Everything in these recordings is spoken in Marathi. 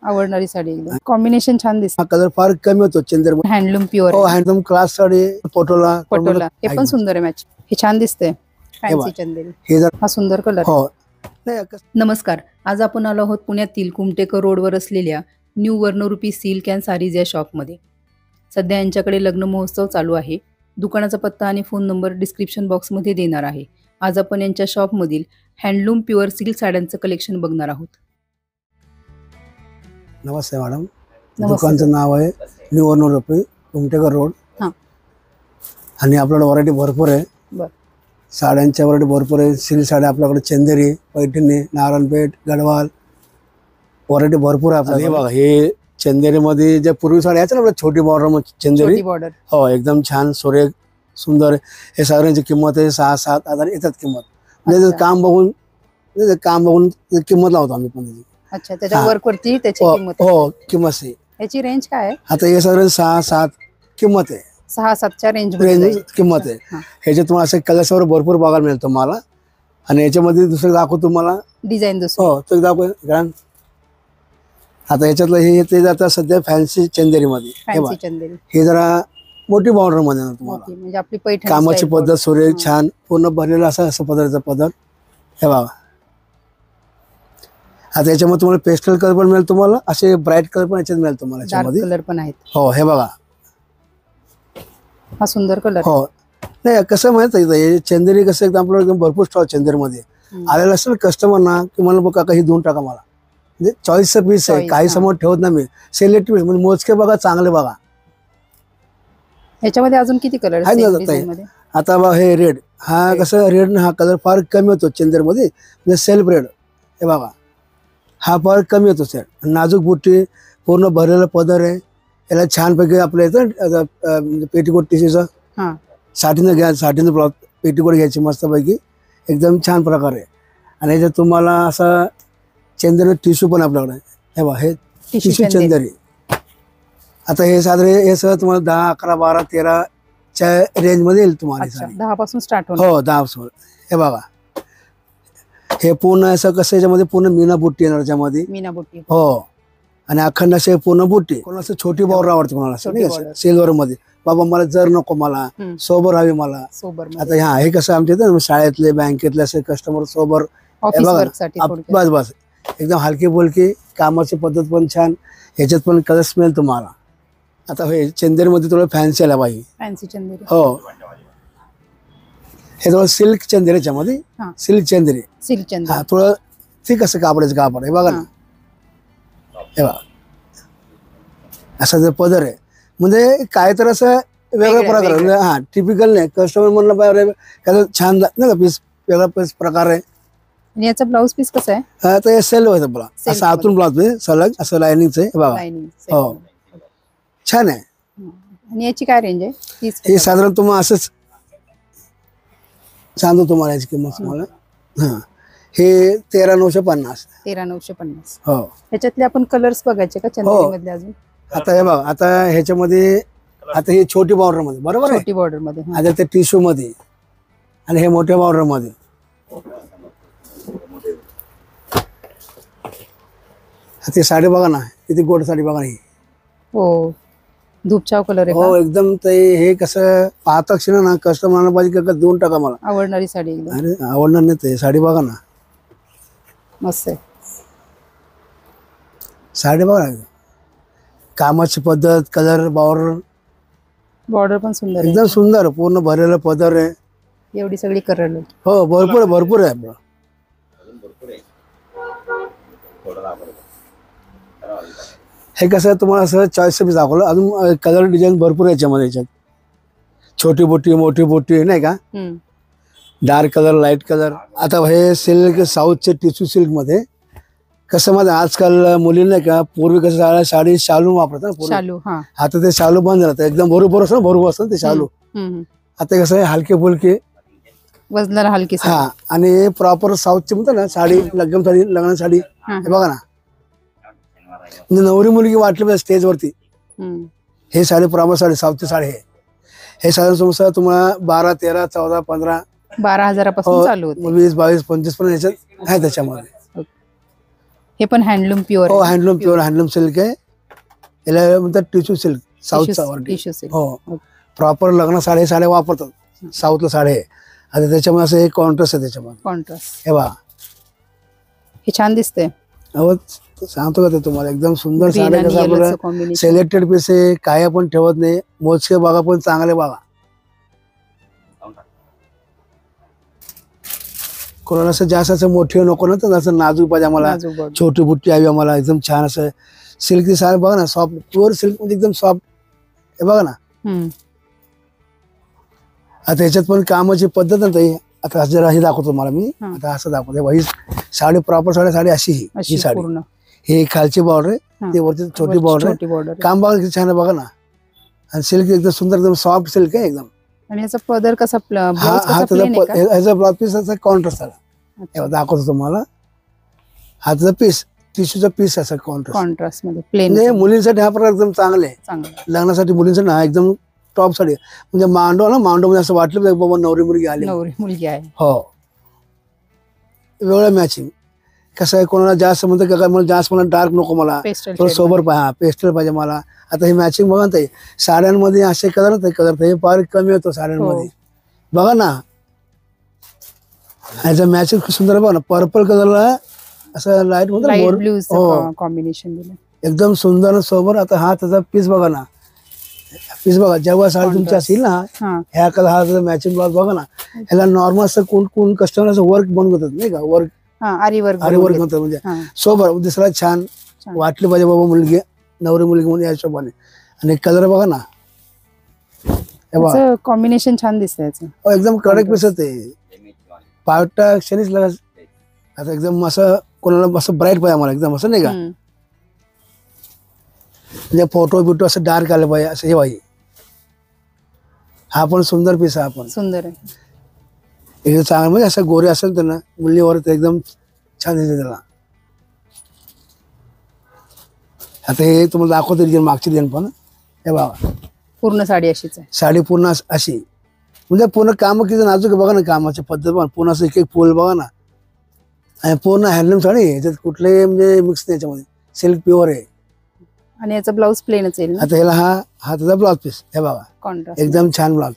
आवडणारी साडी एकदम कॉम्बिनेशन छान दिसते. कलर फार कमी होतो चंद्र. Handloom pure. हो हँडलूम क्लास साडी पटोला हे पण सुंदर आहे मॅच. हे छान दिसते फॅन्सी चंदेरी. हा सुंदर कलर. हो. नमस्कार. आज आपण आलो आहोत पुण्यातील कुमटेकर रोडवर असलेल्या न्यू वर्णरूपी सिल्क अँड साडीज या शॉपमध्ये. सध्या यांच्याकडे लग्न महोत्सव चालू आहे. दुकानाचा पत्ता आणि फोन नंबर डिस्क्रिप्शन बॉक्समध्ये देणार आहे. आज आपण यांच्या शॉपमधील हँडलूम प्युअर सिल्क साड्यांचं कलेक्शन बघणार आहोत. नमस्ते मॅडम. दुकानचं नाव आहे न्यू वर्णरूपी कुमटेकर रोड. आणि आपल्याकडे व्हरायटी भरपूर आहे. साड्यांच्या व्हरायटी भरपूर आहे. सिल्क साड्या आपल्याकडे चंदेरी, पैठणी, नारायणपेठ, गडवाल व्हरायटी भरपूर आहे आपल्याकडे. बघा हे चंदेरी मध्ये जे पूर्वी साड्या आहेत ना आपल्या छोटी बॉर्डर चंदेरी. हो एकदम छान सुरेख सुंदर. हे साड्यांची किंमत आहे 6-7 येतात किंमत. म्हणजे काम बघून किंमत लावतो आम्ही पण. अच्छा त्याच्या वर्क वरती त्याची किंमत. हो किंमत आहे. याची रेंज काय आहे? आता हे सगळं 6-7 किंमत आहे. 6-7च्या रेंज किंमत आहे. ह्याच्यात तुम्हाला असे कलर्स वर भरपूर बघायला मिळतो मला. आणि याच्यामध्ये दुसरं दाखवतो तुम्हाला डिझाईन दुसरं. हो तो दाखव. आता याच्यातलं हे ते जातं सध्या फॅन्सी चंदेरी मध्ये. हे जरा मोठी बॉर्डर मध्ये ना तुम्हाला म्हणजे आपली पैठणी कामाची पद्धत सुरेख छान पूर्ण भरलेला असं पदरचा पदर. हे बघा आता याच्यामध्ये तुम्हाला पेस्टल कलर पण मिळेल तुम्हाला. असे ब्राईट कलर पण याच्यात मिळेल तुम्हाला. याच्यामध्ये कलर पण आहेत. हो हे बघा हा सुंदर कलर. हो नाही कसं माहित आहे चंदेरी कसं एकदम आपल्याला एकदम भरपूर स्टॉक चंदेरी मध्ये आलेला असेल कस्टमर ना की मला बघा काही देऊन टाका मला. म्हणजे चॉईसचं पीस आहे. काही समोर ठेवत नाही मी. सिलेक्ट पीस म्हणजे मोजके बघा चांगले बघा. याच्यामध्ये अजून किती कलर आहेत? आता बघा हे रेड. हा कसं रेड हा कलर फार कमी होतो चंदेरी मध्ये. म्हणजे सेल्फ रेड. हे बघा हा फार कमी होतो सर. नाजूक बुट्टी पूर्ण भरलेला पदर आहे. याला छानपैकी आपल्या इथं पेटीकोट टिशूचं साठीनं घ्या. साठीनं ब्लाउज पेटीकोट घ्यायची मस्तपैकी एकदम छान प्रकार आहे. आणि याच्यात तुम्हाला असा चंदेरी टिश्यू पण आपल्याकडे. हे बघा हे टिश्यू चंदेरी. आता हे साधारण हे सगळं तुम्हाला 10, 11, 12, 13 च्या रेंज मध्ये येईल तुम्हाला. 10 पासून स्टार्ट हो 10 पासून. हे बघा हे पूर्ण असं कसं याच्यामध्ये पूर्ण मीना बुट्टी येणार त्याच्यामध्ये. मीना बुट्टी. हो आणि अखंड असे पूर्ण बुट्टी. कोणाला छोटी बॉर्डर आवडते कोणाला सिल्वर मध्ये. बाबा मला जर नको मला सोबर हवी मला. आता हा हे कसं आमच्या इथं शाळेतले बँकेतले असे कस्टमर सोबर. बस बस एकदम हलकी बोलकी कामाची पद्धत पण छान. ह्याच्यात पण कलर्स मिळेल तुम्हाला. आता हे चंदेरी मध्ये थोडं फॅन्सी आला पाहिजे. फॅन्सी चंदेरी. हो हे थोडं सिल्क चंदेरीच्या मध्ये. सिल्क चंदेरी. सिल्क चंदेरी. हा थोडं ठीक असं कापडाचं कापड. हे बघा ना. हे बघा असं जर पदर आहे म्हणजे काय तर असं वेगळा प्रकार. हा टिपिकल नाही. कस्टमर म्हणलं पाहिजे छान नाही का पीस वेगळा पीस प्रकार आहे. आणि याचा ब्लाऊज पीस कसा आहे? तर हे सेल होतं बघा असं आतून ब्लाऊज पीस सलग असं लायनिंगचं आहे. बघा हो छान आहे. आणि याची काय रेंज आहे? हे साधारण तुम्हाला असंच सांगतो तुम्हाला याची किंमत तुम्हाला. हा हे 13,950. 13,950. हो ह्याच्यातले आपण कलर्स बघायचे का चंदेरी मधले अजून? आता हे बघा आता ह्याच्यामध्ये आता ही छोटी बॉर्डर मध्ये बरोबर आहे. छोटी बॉर्डर मध्ये. आता ते टिश्यू मध्ये आणि हे मोठ्या बॉर्डर मध्ये. ती साडी बघा ना किती गोड साडी बघा ना ही. हो धूपचाव कलर आहे. हो एकदम. ते हे कसं पाहता क्षण ना कस्टमरला पाहिजे का देऊन टाका मला. आवडणारी साडी एकदम. अरे आवडणार नाही ते साडी बघा ना. मस्त आहे साडी बघा ना. कामाची पद्धत कलर बॉर्डर पण सुंदर एकदम सुंदर. पूर्ण भरलेलं पदर आहे. एवढी सगळी कलर. हो भरपूर आहे आपलं. हे कसं तुम्हाला असं चॉईस पीस दाखवलं. अजून कलर डिझाईन भरपूर आहे याच्यामध्ये. याच्यात छोटी बोटी मोठी बोटी नाही का. Dark colour light colour. आता हे सिल्क साऊथचे टिश्यू सिल्क मध्ये कसं मध्ये आजकाल मुली नाही का पूर्वी कसं साडी शालू वापरतात ना. आता ते शालू बंद झालं. एकदम बरोबर असतं बरोबर असतं ते शालू. आता कसं आहे हलके फुलके वजनाला हलकी. हा आणि प्रॉपर साऊथची म्हणतात ना साडी लग्न साडी लग्न साडी. हे बघा ना म्हणजे नवरी मुलगी वाटली पाहिजे स्टेजवरती. हे साडी प्रॉपर साडी साऊथची साडी आहे. हे साधारण समजा तुम्हाला 12, 13, 14, 15 12,000 पासून चालू होते. 20, 22, 25 पण याच्यात आहे त्याच्यामध्ये. हे पण हँडलूम प्युअर हो हँडलूम प्युअर हँडलूम सिल्क आहे. याला म्हणतात टिश्यू सिल्क साऊथचा टिश्यू सिल्क. हो प्रॉपर लग्न साड्या वापरतात साऊथला साड्या आहे. आता त्याच्यामध्ये असं एक कॉन्ट्रास्ट आहे त्याच्यामध्ये. कॉन्ट्रास्ट हे बघा हे छान दिसतंय. अहो सांगतो का ते तुम्हाला एकदम सुंदर Green साड्या आणि कसं yellow चं आपल्याला combination. सिलेक्टेड पीस आहे. काय आपण ठेवत नाही. मोजके बघा पण चांगले बघा. कोणाला असं जास्त असं मोठी नको ना तर असं नाजूक पाहिजे आम्हाला. नाजूक border. छोटी बुट्टी हवी आम्हाला एकदम छान असं सिल्कची साडी बघा ना सॉफ्ट प्युअर सिल्क म्हणजे एकदम सॉफ्ट. हे बघा ना हम्म. आता याच्यात पण कामाची पद्धत ना ताई. आता जरा हे दाखवतो तुम्हाला मी. हा. आता असं दाखवतो ही साडी प्रॉपर साडी अशी ही अशी साडी. पूर्ण ही खालची बॉर्डर आहे. हा. ते वरती छोटी वरची बॉर्डर आहे. छोटी बॉर्डर. काम बघा किती छान आहे बघा ना. आणि सिल्क एकदम सुंदर एकदम सॉफ्ट सिल्क आहे एकदम. आणि याचा पदर कसा हा ब्लाउज हा कसा प्लेन आहे का? ह्याचा ब्लाउज पीस असा कॉन्ट्रास्ट आला. अच्छा. दाखवतो तुम्हाला. हाताचा पीस टिश्यूचा पीस असा कॉन्ट्रास्ट. कॉन्ट्रास्ट मध्ये प्लेन म्हणजे मुलींसाठी हा प्रकार एकदम चांगला आहे. चांगलं. लग्नासाठी मुलींसाठी हा एकदम टॉप साडी आहे. म्हणजे मांडव मध्ये असं वाटलं पाहिजे बाबा नवरी मुलगी आली. नवरी मुलगी आहे. हो वेगळं मॅचिंग. कसं आहे कोणाला जास्त म्हणतं का मला जास्त मला डार्क नको मला पेस्टल थोडं सोबर पाहिजे पेस्टल पाहिजे मला. आता हे मॅचिंग बघा ना ताई साड्यांमध्ये असे कलर कलर हे फार कमी होतो साड्यांमध्ये. बघा ना ह्याचं मॅचिंग खूप सुंदर आहे बघा ना. पर्पल कलरला असं लाईट लाईट ब्लू हो कॉम्बिनेशन दिलं. एकदम सुंदर सोबर. आता हा त्याचा पीस बघा ना. पीस बघा जेव्हा साडी तुमची असेल ना हा. ह्या कलर हा मॅचिंग ब्लाउज बघा ना. ह्याला नॉर्मल असं कोण कस्टमर असं वर्क बनवून घेतात नाही का. वर्क आरी वर्क म्हणतात म्हणजे सोबर दिसला छान वाटली पाहिजे बाबा मुलगी नवरी मुलगी म्हणून या हिशोबाने. आणि कलर बघा ना हे बघा कॉम्बिनेशन छान दिसतंय याचं. एकदम कडक पीस ते पावटा क्षणीच लगेच. आता एकदम असं कोणाला असं ब्राईट पाहिजे मला एकदम असं नाही का. म्हणजे फोटो बिटो असं डार्क आलं पाहिजे असं हे पाहिजे. हा पण सुंदर पीस आहे. आपण सुंदर आहे एकदम चांगलं म्हणजे असं गोरे असेल तर ना मुलीवर एकदम छान दिसते त्याला. आता हे तुम्हाला दाखवतो मागची देण पण हे बघा पूर्ण साडी अशीच आहे. साडी पूर्ण अशी म्हणजे पूर्ण काम किती नाजूक बघा ना. कामाची पद्धत बघा पूर्ण असं एक एक फुल बघा ना. आणि पूर्ण हँडलूम साडी याच्यात कुठलेही म्हणजे मिक्स नाही याच्यामध्ये. सिल्क प्युअर आहे. आणि याचा ब्लाउज प्लेनच येईल. आता ह्याला हा त्याचा ब्लाउज पीस हे बघा कॉन्ट्रास्ट एकदम छान ब्लाउज.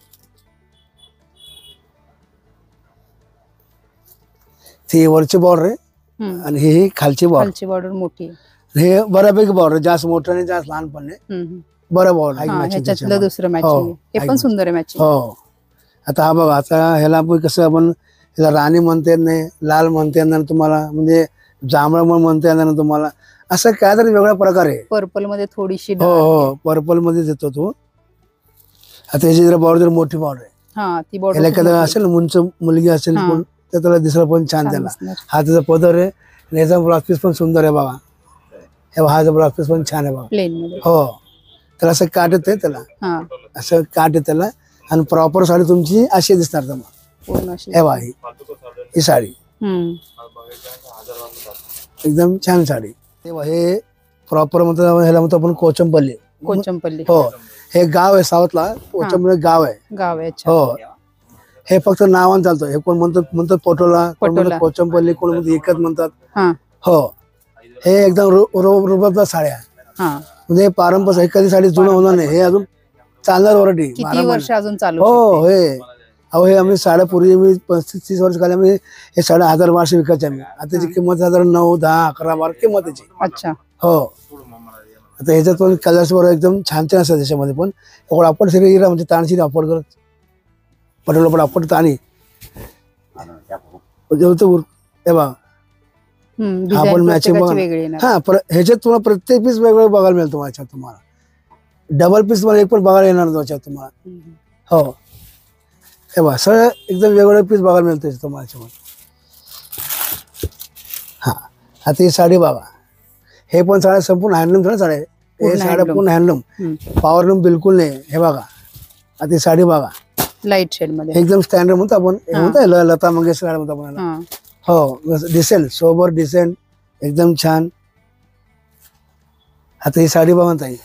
ती वरची बॉर्डर आहे आणि ही खालची बॉर्डर. खालची बॉर्डर मोठी आहे. हे बऱ्यापैकी बॉर्डर जास्त मोठं नाही जास्त लहान पण नाही. बरं बॉर्डर ह्याच्यातलं दुसरं मॅचिंग. हे पण सुंदर आहे मॅचिंग. हो आता हा बघा आता ह्याला आपण कसं आपण ह्याला राणी म्हणता येत नाही लाल म्हणता येणार तुम्हाला म्हणजे जांभळा म्हणता येणार ना तुम्हाला. असं काय तरी वेगळा प्रकार आहे. पर्पल मध्ये थोडीशी हो पर्पल मध्ये येतो तो. आता याची जरा बॉर्डर मोठी बॉर्डर आहे. ती बॉर्डर याला एखादा असेल उंच मुलगी असेल पण तर त्याला दिसलं पण छान त्याला. हा त्याचा पदर आहे आणि याचा ब्लाउज पीस पण सुंदर आहे बघा. हे हा ब्लाउज पीस पण छान आहे बघा. प्लेन मध्ये हो त्याला असं काट येते त्याला असं काट आहे त्याला. आणि प्रॉपर साडी तुमची अशी दिसणार तुम्हाला. हे बघा ही साडी एकदम छान साडी. हे प्रॉपर म्हणतात ह्याला म्हणतो आपण कोचंपल्ली. कोचंपल्ली हो हे गाव आहे साऊथला. कोचंपल्ली गाव आहे. हो हे फक्त नावान चालतं. हे कोण म्हणतात पटोला कोण म्हणतात कोचंपल्ली कोण म्हणतात एकच म्हणतात. हो हे एकदम रुबाबदार साड्या म्हणजे पारंपरिक हे कधी साडी जुनं होणार नाही. हे अजून चालणार वरटी किती वर्ष अजून चालू. हो हे आम्ही साड्या पूर्वी मी 35-30 वर्ष खाली आम्ही हे साड्या 1000 1200 विकायचे आम्ही. आता त्याची किंमत 9, 10, 11, 12 किंमत त्याची. अच्छा हो आता ह्याच्यात पण कलर्स वर एकदम छान छान असतात त्याच्यामध्ये पण. आपण सगळे म्हणजे ताणशी वापर करत पटोला पण आपण ताणी हे बघा आपण मॅचिंग बघा. हा ह्याच्यात तुम्हाला प्रत्येक पीस वेगवेगळं बघायला मिळतो याच्यात तुम्हाला. डबल पीस तुम्हाला एक पण बघायला येणार त्याच्यात तुम्हाला. हो हे बघा सगळं एकदम वेगवेगळे पीस बघायला मिळतं तुम्हाला याच्यामध्ये. हा आता ही साडी बघा. हे पण साड्या संपूर्ण हँडलूम साड्या. हे साड्या पूर्ण हँडलूम पॉवरलूम बिलकुल नाही. हे बघा आता ही साडी बघा लाईट शेड मध्ये एकदम स्टँडर्ड म्हणतो आपण. म्हणतो लता मंगेशकर म्हणतो आपण. हो डिसेंट सोबर डिसेंट एकदम छान. आता ही साडी बघा ताई.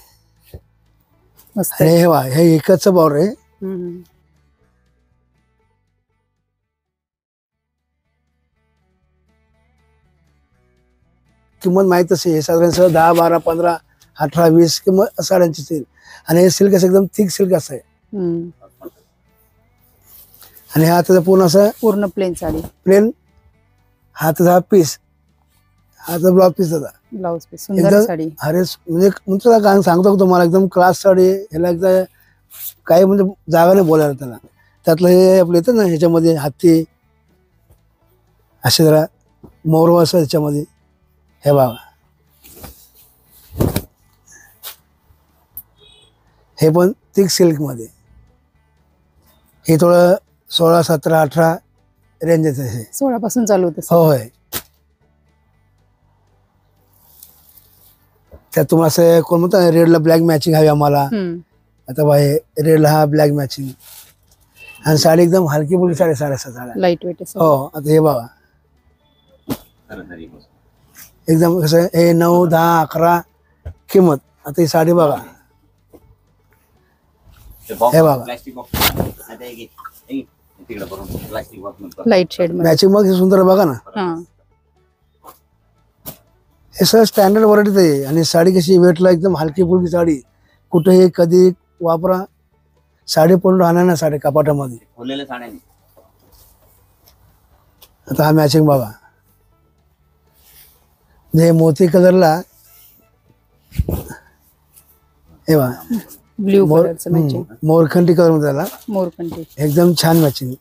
हे बघा हे एकच बॉर्डर आहे. किंमत माहीत असेल, हे साधारण 10, 12, 15, 18, 20 किंमत साड्यांची असेल. आणि हे सिल्क असं एकदम थिक सिल्क असं आहे. आणि हा त्याचा पूर्ण असं पूर्ण प्लेन साडी, प्लेन, हा त्याचा पीस, हा तर ब्लाउज पीस त्याचा ब्लाउज पीस, सुंदर एकदम. साडी. अरे म्हणजे तुमचं काय सांगतो का तुम्हाला, एकदम क्लास साडी. ह्याला एकदा काही म्हणजे जागा नाही बोलायला त्याला. त्यातलं हे आपलं येतं ना ह्याच्यामध्ये हत्ती असे जरा मोर असं ह्याच्यामध्ये. हे बघा, हे पण थिक सिल्क मध्ये. हे थोडं 16, 17, 18 रेंज आहे. 16 पासून चालू होते. होय. त्यात तुम्हाला असं कोण म्हणतं रेडला ब्लॅक मॅचिंग हवी आम्हाला. आता बाय रेडला हा ब्लॅक मॅचिंग. आणि साडी एकदम हलकी फुलकी साडी, 6.5 साड्या. लाईट वेट आहे. हो. आता हे बघा, एकदम कसं हे 9, 10, 11 किंमत. आता ही साडी बघा, हे बघा लाईट शेड मध्ये. मॅचिंग मग हे सुंदर बघा ना. हे सगळं स्टँडर्ड व्हरायटीच आहे. आणि साडी कशी वेटला एकदम हलकी फुलकी साडी, कुठेही कधी वापरा, साडी पडून राहणार ना साडी कपाटामध्ये. आता हा मॅचिंग बघा, जे मोती कलरला, हे बघा ब्ल्यू कलरचं मॅचिंग, मोरखंडी कलर मध्ये त्याला मोरपंटी, एकदम छान मॅचिंग.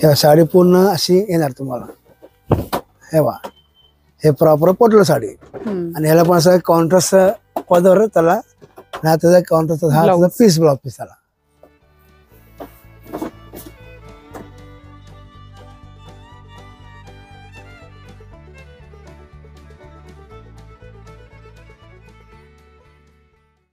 हे साडी पूर्ण अशी येणार तुम्हाला. हे बघा, हे प्रॉपर पटलं साडी. आणि ह्याला पण असं कॉन्ट्रास्ट पदर त्याला, त्याचा कॉन्ट्रास्ट हा पीस, ब्लाउज पीस त्याला.